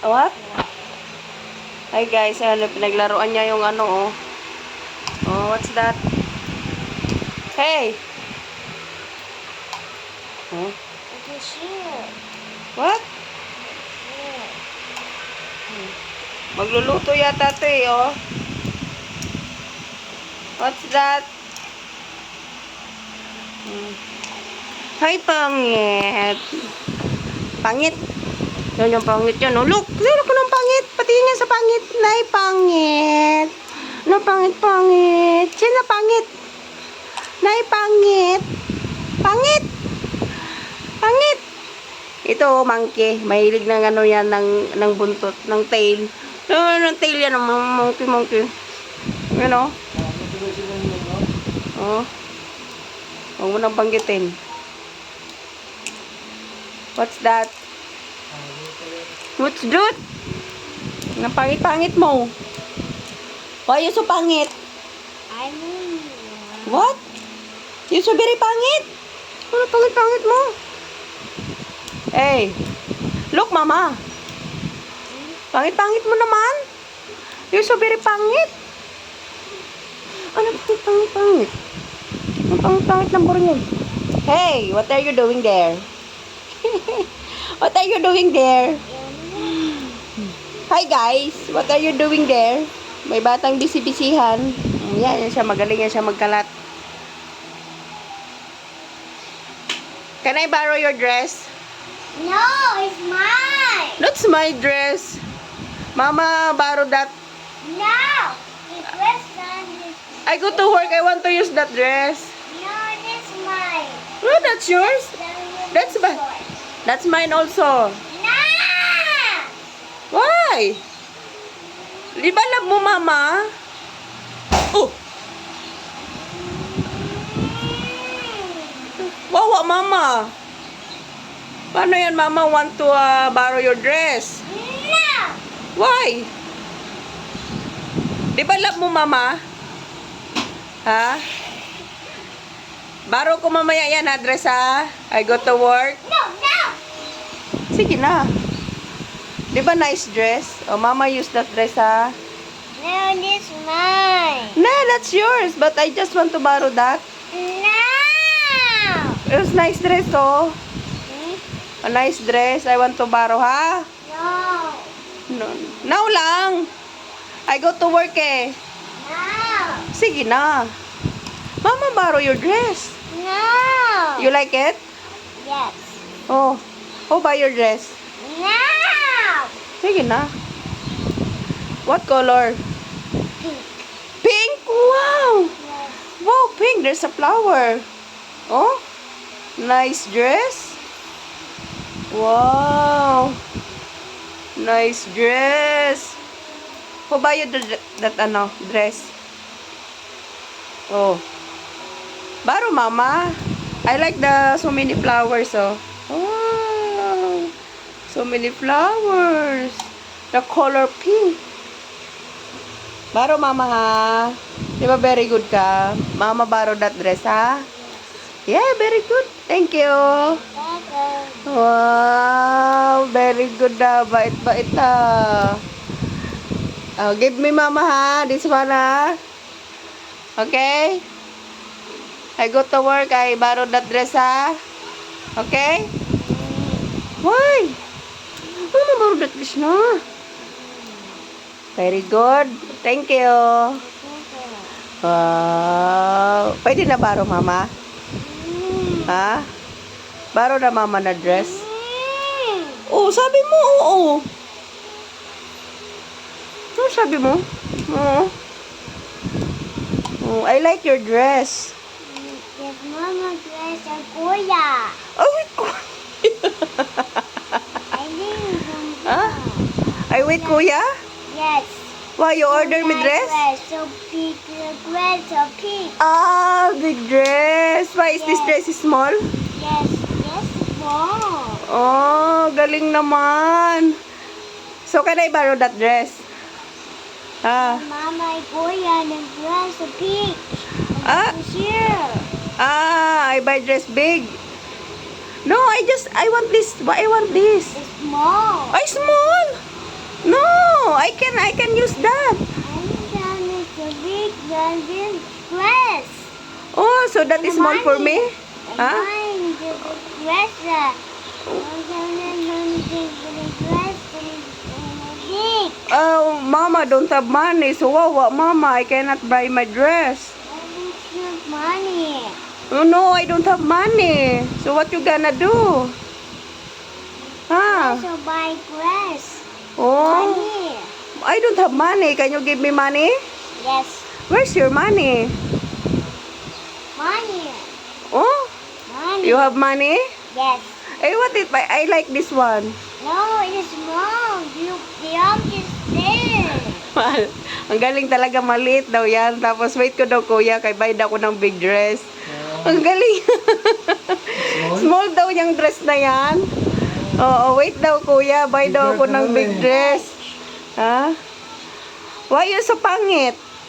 What? Hi guys, pinaglaruan niya yung ano, oh. Oh, what's that? Hey! Huh? It's a sheep. What? Yeah. Magluluto yata ito eh, oh. What's that? Hi, pangit. Pangit. Yan yung pangit yan, oh. Look, ko ng pangit. Patingin sa pangit. Nay, pangit. No, pangit. Sino pangit? Nay, pangit. Pangit. Pangit. Ito, monkey. Mahilig ng ano yan, ng buntot, ng tail. Ng tail yan, monkey. You know? Oh. Huwag mo nang banggitin. What's that? What's that? Ang pangit-pangit mo. Why you so pangit? I mean, What? You so very pangit? Ano pangit-pangit mo? Hey. Look, mama. Pangit-pangit mo naman. You so very pangit. Ano pangit-pangit? Ang pangit-pangit ng buringin. Hey, what are you doing there? What are you doing there? Hi guys, what are you doing there? May batang bisi-bisihan. Yan siya, magaling yan siya magkalat. Can I borrow your dress? no, it's mine. That's my dress. Mama, borrow that. No, it's this. I go to work, I want to use that dress. No, it's mine. Oh, that's yours? That's mine. That's mine also. No. Why? Di ba love mo, mama? Oh! Wawa, mama. Paano yan, mama? Want to borrow your dress? No. Why? Di ba love mo, mama? Ha? Borrow ko mamaya yan, dress, ha? I go to work. No. Sige na. Di ba nice dress? Oh, mama use that dress, ha? No, it's mine. Nah, that's yours. But I just want to borrow that. No. It was nice dress, oh. A nice dress. I want to borrow, ha? No. No. Now lang. I go to work, eh. No. Sige na. Mama, borrow your dress. No. You like it? Yes. Oh. Who buy your dress? No. Sige na. What color? Pink. Pink? Wow! Yes. Wow, pink. There's a flower. Oh? Nice dress. Wow. Nice dress. Who buy you that dress? Oh. Baro, mama. I like the so many flowers, oh. Wow. So many flowers. The color pink. Baro, mama, ha? Di ba very good ka? Mama, baro that dress, ha? Yeah, very good. Thank you. Welcome. Wow, very good na. Bait-bait na. Oh, give me, mama, ha? This one, ha? Okay? I go to work. I borrow that dress, ha? Okay? Why? Mama, borrow that dress na. Very good. Thank you. Wow. Pwede na borrow, mama? Ha? Borrow na mama na dress? Oh, sabi mo, oo. Ano sabi mo? Oo. Oh, I like your dress. Yes, Mama dress a kuya. Oh, wait ko. I didn't Ha? Ay, wait, kuya? Yes. Why, you order me dress? So big, the dress so big. Ah, big dress. Why, is this dress small? Yes, small. Oh, galing naman. So, can I borrow that dress? Ah. Mama, kuya, the dress so big. Ah. Here. Ah, I buy dress big. No, I want this. Why I want this? It's small. Ay, small. I can use that. I'm gonna to big than this dress. Oh, so that is small for me? Huh? Mine the big dress. I'm gonna big dress and big. Oh, Mama don't have money. So, wow, Mama, I cannot buy my dress. I don't have money. Oh, no, I don't have money. So, what you gonna do? I Huh? should buy dress. Oh, Money. I don't have money. Can you give me money? Yes. Where's your money? Money. Oh, Money. you have money? Yes. Eh, what if I like this one? No, it's wrong. The arm is there. Mahal. Ang galing talaga, maliit daw yan. Tapos wait ko daw kuya, kay bayad ako ng big dress. Ang galing. Small daw yung dress na yan. Oo, wait daw kuya, bayad daw ako ng big dress. Ha? Why you so pangit?